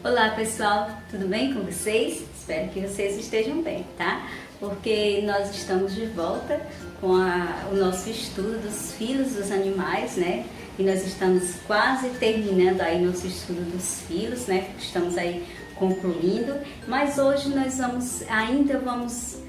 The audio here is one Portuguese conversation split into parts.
Olá pessoal, tudo bem com vocês? Espero que vocês estejam bem, tá? Porque nós estamos de volta com o nosso estudo dos filos dos animais, né? E nós estamos quase terminando aí nosso estudo dos filos, né? Estamos aí concluindo, mas hoje nós ainda vamos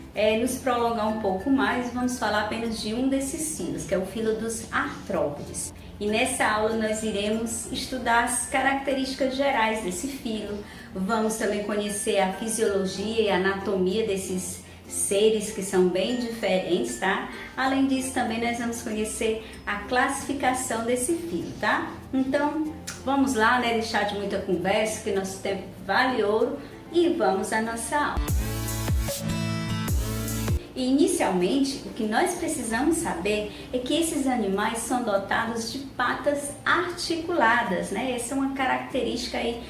nos prolongar um pouco mais, vamos falar apenas de um desses filos, que é o filo dos artrópodes. E nessa aula nós iremos estudar as características gerais desse filo, vamos também conhecer a fisiologia e a anatomia desses seres que são bem diferentes, tá? Além disso também nós vamos conhecer a classificação desse filo, tá? Então vamos lá, né? Deixar de muita conversa, que nosso tempo vale ouro, e vamos à nossa aula. E inicialmente, o que nós precisamos saber é que esses animais são dotados de patas articuladas, né? Essa é uma característica aí,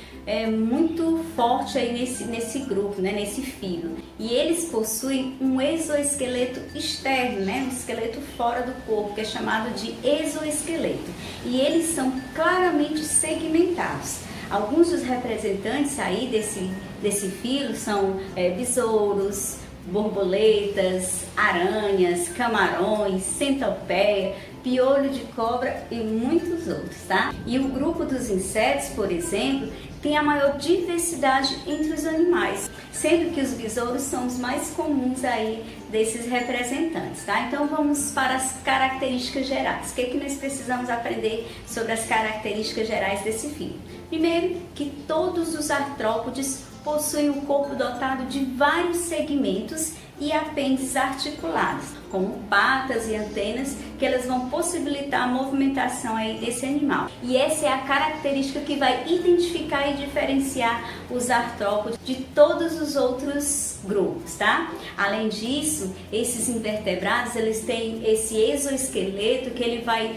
muito forte aí nesse grupo, né? Nesse filo. E eles possuem um exoesqueleto externo, né? Um esqueleto fora do corpo, que é chamado de exoesqueleto. E eles são claramente segmentados. Alguns dos representantes aí desse filo são besouros, borboletas, aranhas, camarões, centopeia, piolho de cobra e muitos outros, tá? E o grupo dos insetos, por exemplo, tem a maior diversidade entre os animais, sendo que os besouros são os mais comuns aí desses representantes, tá? Então vamos para as características gerais. O que é que nós precisamos aprender sobre as características gerais desse filo? Primeiro, que todos os artrópodes possuem um corpo dotado de vários segmentos e apêndices articulados, como patas e antenas, que elas vão possibilitar a movimentação aí desse animal. E essa é a característica que vai identificar e diferenciar os artrópodes de todos os outros grupos, tá? Além disso, esses invertebrados, eles têm esse exoesqueleto que ele vai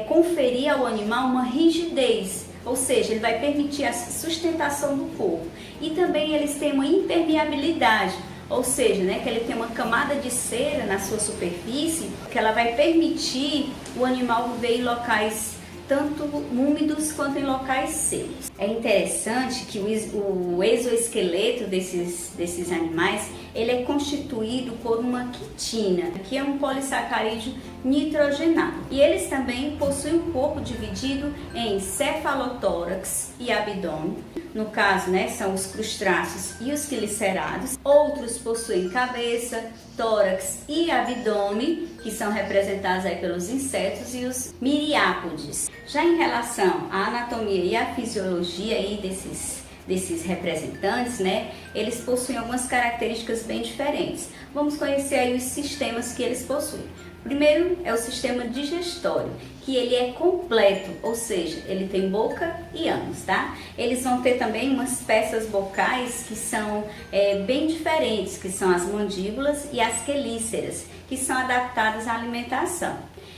conferir ao animal uma rigidez, ou seja, ele vai permitir a sustentação do corpo. E também eles têm uma impermeabilidade, ou seja, né, que ele tem uma camada de cera na sua superfície, que ela vai permitir o animal viver em locais tanto úmidos quanto em locais secos. É interessante que o exoesqueleto desses animais, ele é constituído por uma quitina, que é um polissacarídeo nitrogenado. E eles também possuem um corpo dividido em cefalotórax e abdômen. No caso, né, são os crustáceos e os quilicerados. Outros possuem cabeça, tórax e abdômen, que são representados aí pelos insetos, e os miriápodes. Já em relação à anatomia e à fisiologia aí desses representantes, né, eles possuem algumas características bem diferentes. Vamos conhecer aí os sistemas que eles possuem. Primeiro é o sistema digestório, que ele é completo, ou seja, ele tem boca e ânus, tá? Eles vão ter também umas peças bocais que são bem diferentes, que são as mandíbulas e as quelíceras, que são adaptadas à alimentação.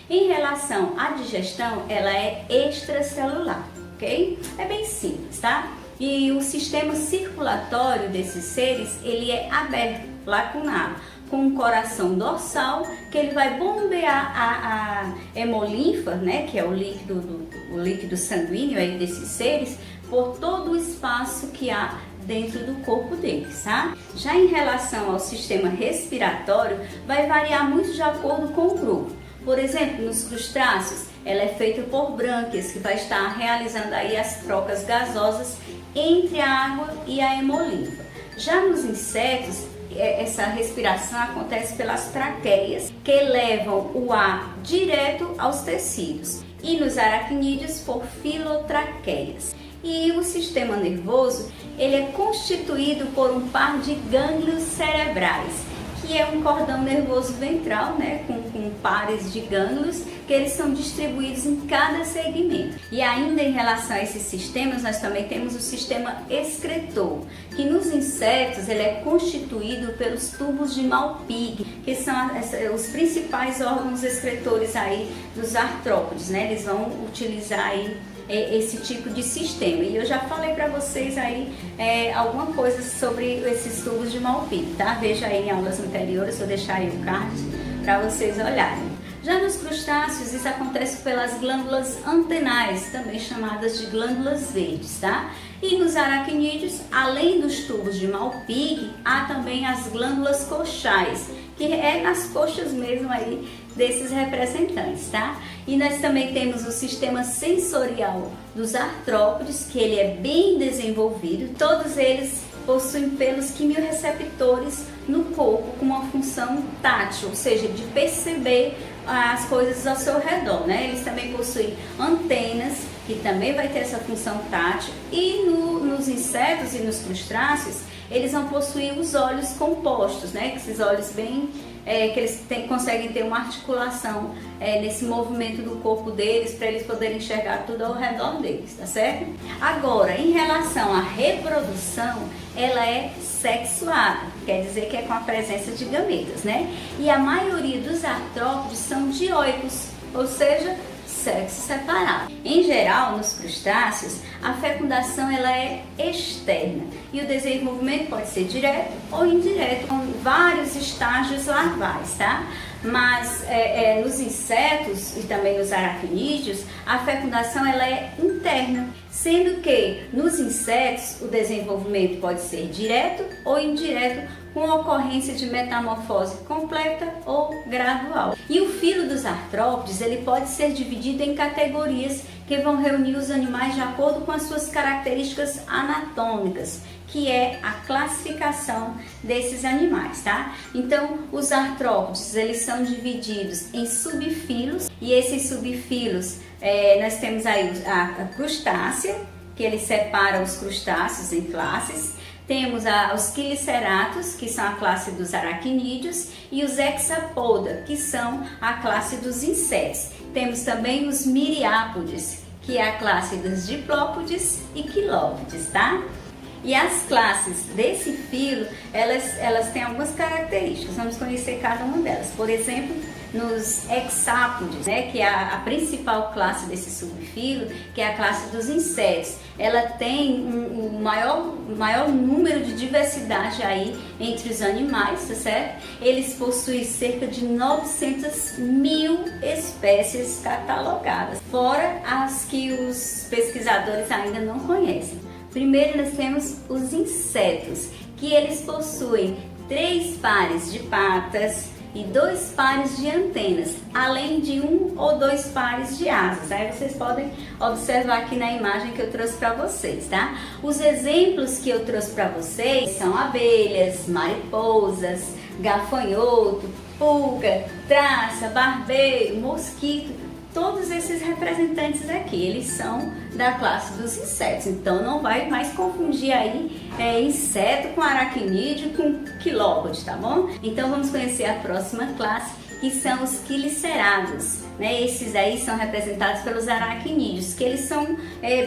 Em relação à digestão, ela é extracelular, ok? É bem simples, tá? E o sistema circulatório desses seres, ele é aberto, lacunado, com um coração dorsal, que ele vai bombear a hemolinfa, né, que é o líquido sanguíneo aí desses seres, por todo o espaço que há dentro do corpo deles, tá? Já em relação ao sistema respiratório, vai variar muito de acordo com o grupo. Por exemplo, nos crustáceos, ela é feita por brânquias, que vai estar realizando aí as trocas gasosas entre a água e a hemolinfa. Já nos insetos, essa respiração acontece pelas traqueias, que levam o ar direto aos tecidos, e nos aracnídeos por filotraqueias. E o sistema nervoso, ele é constituído por um par de gânglios cerebrais, que é um cordão nervoso ventral, né, com pares de gânglios, que eles são distribuídos em cada segmento. E ainda em relação a esses sistemas, nós também temos o sistema excretor, que nos insetos ele é constituído pelos tubos de Malpighi, que são os principais órgãos excretores aí dos artrópodes, né? Eles vão utilizar aí esse tipo de sistema. E eu já falei para vocês aí alguma coisa sobre esses tubos de Malpighi, tá? Veja aí em aulas anteriores, vou deixar aí o card para vocês olharem. Já nos crustáceos, isso acontece pelas glândulas antenais, também chamadas de glândulas verdes, tá? E nos aracnídeos, além dos tubos de Malpighi, há também as glândulas coxais, que é nas coxas mesmo aí desses representantes, tá? E nós também temos o sistema sensorial dos artrópodes, que ele é bem desenvolvido. Todos eles possuem pelos quimiorreceptores no corpo com uma função tátil, ou seja, de perceber as coisas ao seu redor, né? Eles também possuem antenas, que também vai ter essa função tátil, e nos insetos e nos crustáceos, eles vão possuir os olhos compostos, né? Esses olhos bem... que eles conseguem ter uma articulação nesse movimento do corpo deles, para eles poderem enxergar tudo ao redor deles, tá certo? Agora, em relação à reprodução, ela é sexuada, quer dizer que é com a presença de gametas, né? E a maioria dos artrópodes são dioicos, ou seja, sexo separado. Em geral, nos crustáceos, a fecundação ela é externa e o desenvolvimento pode ser direto ou indireto, com vários estágios larvais, tá? Mas nos insetos e também nos aracnídeos, a fecundação ela é interna, sendo que nos insetos o desenvolvimento pode ser direto ou indireto, com ocorrência de metamorfose completa ou gradual. E o filo dos artrópodes ele pode ser dividido em categorias que vão reunir os animais de acordo com as suas características anatômicas, que é a classificação desses animais, tá? Então, os artrópodes, eles são divididos em subfilos, e esses subfilos, nós temos aí a crustácea, que ele separa os crustáceos em classes. Temos os quiliceratos, que são a classe dos aracnídeos, e os hexapoda, que são a classe dos insetos. Temos também os miriápodes, que é a classe dos diplópodes e quilópodes, tá? E as classes desse filo, elas têm algumas características, vamos conhecer cada uma delas. Por exemplo, nos hexápodes, né, que é a principal classe desse subfilo, que é a classe dos insetos. Ela tem um maior número de diversidade aí entre os animais, tá certo? Eles possuem cerca de 900 mil espécies catalogadas, fora as que os pesquisadores ainda não conhecem. Primeiro nós temos os insetos, que eles possuem 3 pares de patas e 2 pares de antenas, além de 1 ou 2 pares de asas. Aí vocês podem observar aqui na imagem que eu trouxe para vocês, tá? Os exemplos que eu trouxe para vocês são abelhas, mariposas, gafanhoto, pulga, traça, barbeiro, mosquito. Todos esses representantes aqui, eles são da classe dos insetos, então não vai mais confundir aí inseto com aracnídeo com quilópode, tá bom? Então vamos conhecer a próxima classe, que são os quilicerados, né? Esses aí são representados pelos aracnídeos, que eles são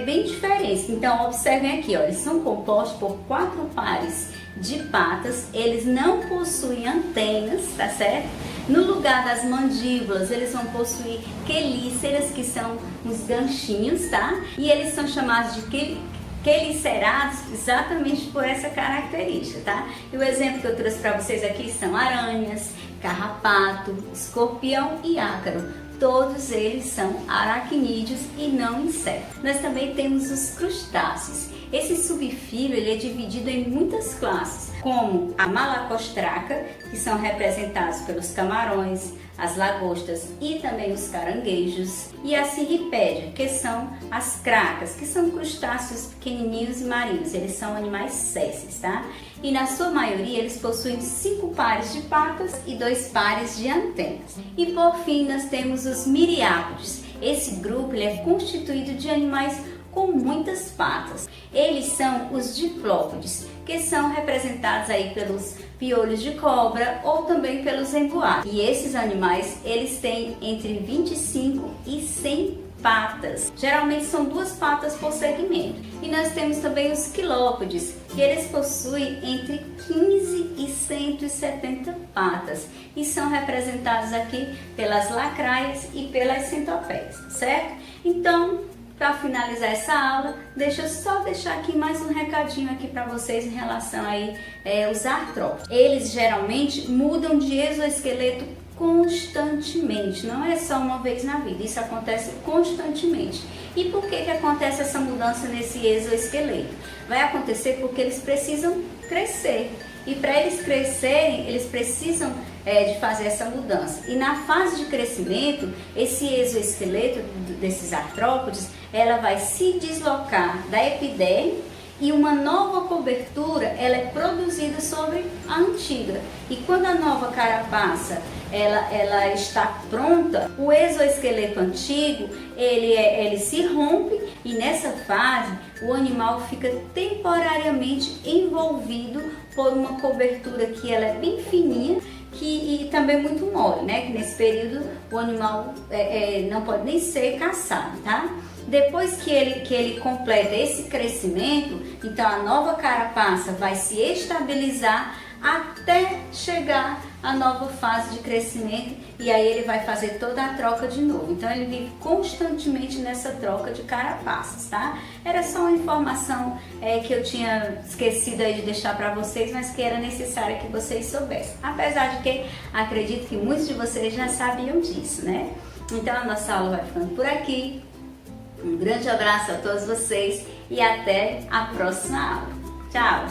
bem diferentes. Então observem aqui, ó, eles são compostos por 4 pares de patas, eles não possuem antenas, tá certo? No lugar das mandíbulas, eles vão possuir quelíceras, que são uns ganchinhos, tá? E eles são chamados de quelicerados exatamente por essa característica, tá? E o exemplo que eu trouxe para vocês aqui são aranhas, carrapato, escorpião e ácaro. Todos eles são aracnídeos e não insetos. Nós também temos os crustáceos. Esse subfilo ele é dividido em muitas classes, como a malacostraca, que são representados pelos camarões, as lagostas e também os caranguejos, e a cirripédia, que são as cracas, que são crustáceos pequenininhos e marinhos. Eles são animais sésseis, tá? E na sua maioria eles possuem 5 pares de patas e 2 pares de antenas. E por fim nós temos os miriápodes. Esse grupo ele é constituído de animais com muitas patas. Eles são os diplópodes, que são representados aí pelos piolhos de cobra ou também pelos emboados. E esses animais, eles têm entre 25 e 100 patas. Geralmente são 2 patas por segmento. E nós temos também os quilópodes, que eles possuem entre 15 e 170 patas e são representados aqui pelas lacraias e pelas centopeias, certo? Então, para finalizar essa aula, deixa eu só deixar aqui mais um recadinho aqui para vocês em relação aí aos artrópodes. Eles geralmente mudam de exoesqueleto constantemente, não é só uma vez na vida, isso acontece constantemente. E por que acontece essa mudança nesse exoesqueleto? Vai acontecer porque eles precisam crescer. E para eles crescerem, eles precisam de fazer essa mudança. E na fase de crescimento, esse exoesqueleto desses artrópodes, ela vai se deslocar da epiderme e uma nova cobertura ela é produzida sobre a antiga. E quando a nova carapaça ela está pronta, o exoesqueleto antigo ele se rompe e nessa fase o animal fica temporariamente envolvido por uma cobertura que ela é bem fininha e também muito mole, né? Que nesse período o animal não pode nem ser caçado, tá? Depois que ele completa esse crescimento, então a nova carapaça vai se estabilizar até chegar à nova fase de crescimento e aí ele vai fazer toda a troca de novo. Então ele vive constantemente nessa troca de carapaças, tá? Era só uma informação que eu tinha esquecido aí de deixar para vocês, mas que era necessária que vocês soubessem. Apesar de que acredito que muitos de vocês já sabiam disso, né? Então a nossa aula vai ficando por aqui. Um grande abraço a todos vocês e até a próxima aula. Tchau!